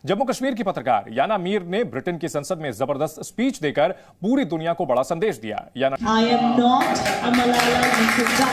जम्मू कश्मीर की पत्रकार याना मीर ने ब्रिटेन की संसद में जबरदस्त स्पीच देकर पूरी दुनिया को बड़ा संदेश दिया। याना I am not a Malala Yousafzai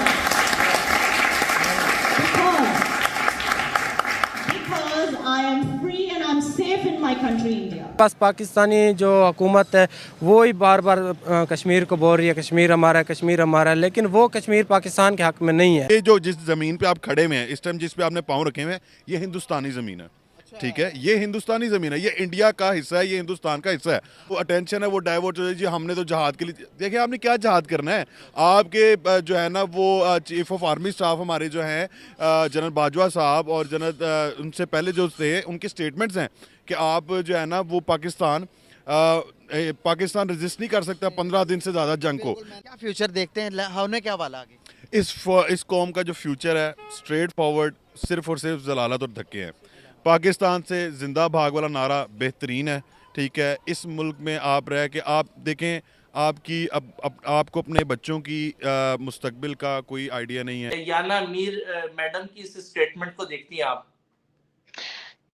because I am free and I'm safe in my country India. बस पाकिस्तानी जो हुकूमत है वो ही बार बार कश्मीर को बोल रही है कश्मीर हमारा है, कश्मीर हमारा है, लेकिन वो कश्मीर पाकिस्तान के हक में नहीं है। ये जो जिस ज़मीन पे आप खड़े हुए हैं इस टाइम, जिस पे आपने पाँव रखे हुए हैं, ये हिंदुस्तानी ज़मीन है। ठीक है, ये हिंदुस्तानी ज़मीन है, ये इंडिया का हिस्सा है, ये हिंदुस्तान का हिस्सा है। वो अटेंशन है वो डाइवर्ट हो जाए जी, हमने तो जहाद के लिए, देखिए आपने क्या जहाद करना है। आपके जो है ना वो चीफ ऑफ आर्मी स्टाफ हमारे जो हैं जनरल बाजवा साहब और जनरल उनसे पहले जो थे उनके स्टेटमेंट्स हैं कि आप जो है ना वो पाकिस्तान रेजिस्ट नहीं कर सकता 15 दिन से ज़्यादा जंग को। क्या फ्यूचर देखते हैं, होने क्या वाला आगे? इस कौम का जो फ्यूचर है स्ट्रेट फॉरवर्ड, सिर्फ और सिर्फ जलालत और धक्के हैं। पाकिस्तान से जिंदा भाग वाला नारा बेहतरीन है। ठीक है, इस मुल्क में आप रह के आप देखें, आपकी आपको अपने बच्चों की मुस्तकबिल का कोई आइडिया नहीं है। याना मीर मैडम की इस स्टेटमेंट को देखती हैं आप?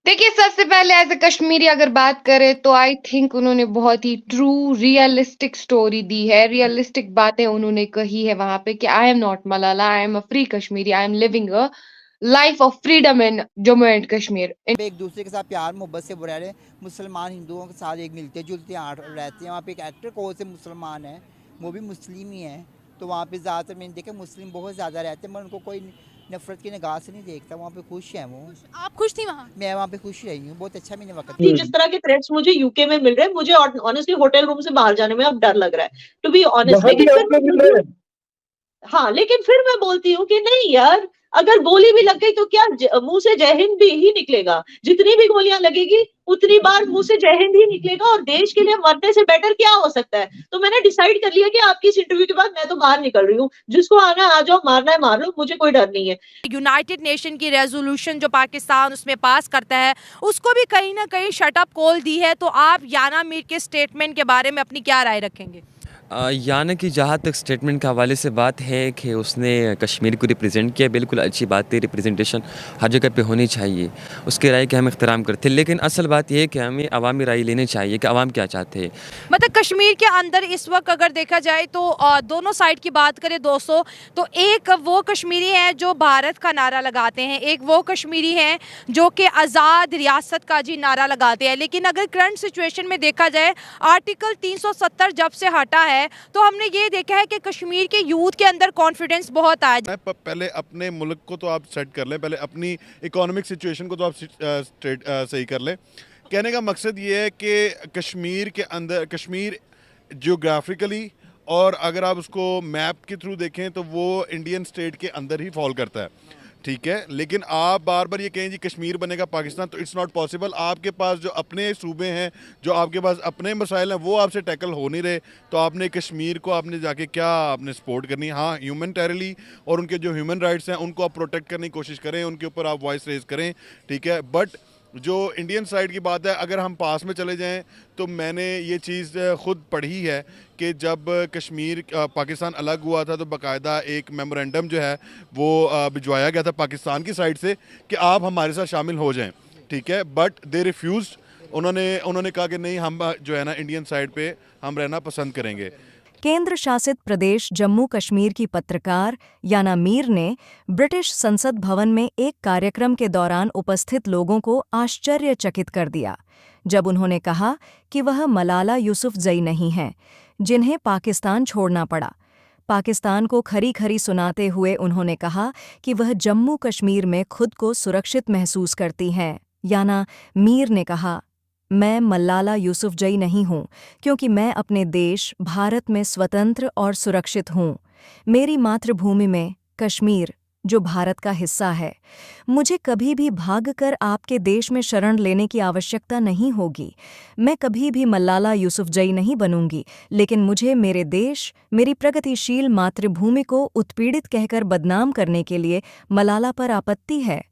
देखिए, सबसे पहले एज ए कश्मीरी अगर बात करें तो आई थिंक उन्होंने बहुत ही ट्रू रियलिस्टिक स्टोरी दी है, रियलिस्टिक बातें उन्होंने कही है वहां पे कि I am not Malala, I am a free Kashmiri, I am living a life of freedom in Jammu and Kashmir. एक दूसरे के साथ प्यार मोहब्बत से रह रहे हैं, मुसलमान हिंदुओं के साथ एक मिलते जुलते रहते हैं। वहाँ पे एक एक्टर को से मुसलमान है, वो भी मुस्लिम ही है, तो वहाँ पे ज़्यादातर मैंने देखा मुस्लिम बहुत ज़्यादा रहते हैं, मगर उनको कोई नफरत की निगाह से नहीं देखता। वहाँ पे खुश हैं वो। आप खुश थी वहाँ? मैं वहाँ पे खुश रही हूँ, बहुत अच्छा मैंने वक्त। जिस तरह के थ्रेट्स मुझे यूके में मिल रहे हैं, मुझे ऑनेस्टली होटल रूम से बाहर जाने में अब डर लग रहा है, टू बी ऑनेस्ट। हाँ, लेकिन फिर मैं बोलती हूँ कि नहीं यार, अगर गोली भी लग गई तो क्या मुंह से जय हिंद भी ही निकलेगा। जितनी भी गोलियां लगेगी उतनी बार मुंह से जय हिंद ही निकलेगा, और देश के लिए मरने से बेटर क्या हो सकता है। तो मैंने डिसाइड कर लिया कि आपकी इस इंटरव्यू के बाद मैं तो बाहर निकल रही हूँ। जिसको आना आ जाओ, मारना है मार लो, मुझे कोई डर नहीं है। यूनाइटेड नेशन की रेजोल्यूशन जो पाकिस्तान उसमें पास करता है, उसको भी कहीं ना कहीं शट अप कॉल दी है, तो आप याना मीर के स्टेटमेंट के बारे में अपनी क्या राय रखेंगे? याना की जहाँ तक स्टेटमेंट के हवाले से बात है कि उसने कश्मीर को रिप्रेजेंट किया, बिल्कुल अच्छी बात है, रिप्रेजेंटेशन हर जगह पे होनी चाहिए, उसकी राय का हम इख्तराम करते हैं। लेकिन असल बात यह है कि हमें अवामी राय लेनी चाहिए कि अवाम क्या चाहते हैं। मतलब कश्मीर के अंदर इस वक्त अगर देखा जाए तो दोनों साइड की बात करें दोस्तों, तो एक वो कश्मीरी हैं जो भारत का नारा लगाते हैं, एक वो कश्मीरी हैं जो कि आज़ाद रियासत का जी नारा लगाते हैं। लेकिन अगर करंट सिचुएशन में देखा जाए, आर्टिकल 370 जब से हटा है तो हमने ये देखा है कि कश्मीर के यूथ के अंदर कॉन्फिडेंस बहुत आया। पहले अपने मुल्क को तो आप सेट कर लें, पहले अपनी इकोनॉमिक सिचुएशन को तो आप सही कर लें। कहने का मकसद ये है कि कश्मीर के अंदर, कश्मीर जियोग्राफिकली और अगर आप उसको मैप के थ्रू देखें तो वो इंडियन स्टेट के अंदर ही फॉल करता है। ठीक है, लेकिन आप बार बार ये कहें जी कश्मीर बनेगा पाकिस्तान, तो इट्स नॉट पॉसिबल। आपके पास जो अपने सूबे हैं, जो आपके पास अपने मसाइल हैं, वो आपसे टैकल हो नहीं रहे, तो आपने कश्मीर को आपने जाके क्या आपने सपोर्ट करनी है। हाँ, ह्यूमनिटेरियली और उनके जो ह्यूमन राइट्स हैं उनको आप प्रोटेक्ट करने की कोशिश करें, उनके ऊपर आप वॉइस रेज करें। ठीक है, बट जो इंडियन साइड की बात है, अगर हम पास में चले जाएं तो मैंने ये चीज़ खुद पढ़ी है कि जब कश्मीर पाकिस्तान अलग हुआ था तो बाकायदा एक मेमोरेंडम जो है वो भिजवाया गया था पाकिस्तान की साइड से कि आप हमारे साथ शामिल हो जाएं। ठीक है, बट दे रिफ्यूज़। उन्होंने कहा कि नहीं, हम जो है ना इंडियन साइड पे हम रहना पसंद करेंगे। केंद्र शासित प्रदेश जम्मू कश्मीर की पत्रकार याना मीर ने ब्रिटिश संसद भवन में एक कार्यक्रम के दौरान उपस्थित लोगों को आश्चर्यचकित कर दिया जब उन्होंने कहा कि वह मलाला यूसुफजई नहीं हैं, जिन्हें पाकिस्तान छोड़ना पड़ा। पाकिस्तान को खरी खरी सुनाते हुए उन्होंने कहा कि वह जम्मू कश्मीर में खुद को सुरक्षित महसूस करती हैं। याना मीर ने कहा, मैं मलाला यूसुफजई नहीं हूँ, क्योंकि मैं अपने देश भारत में स्वतंत्र और सुरक्षित हूँ। मेरी मातृभूमि में कश्मीर, जो भारत का हिस्सा है, मुझे कभी भी भागकर आपके देश में शरण लेने की आवश्यकता नहीं होगी। मैं कभी भी मलाला यूसुफजई नहीं बनूंगी, लेकिन मुझे मेरे देश, मेरी प्रगतिशील मातृभूमि को उत्पीड़ित कहकर बदनाम करने के लिए मलाला पर आपत्ति है।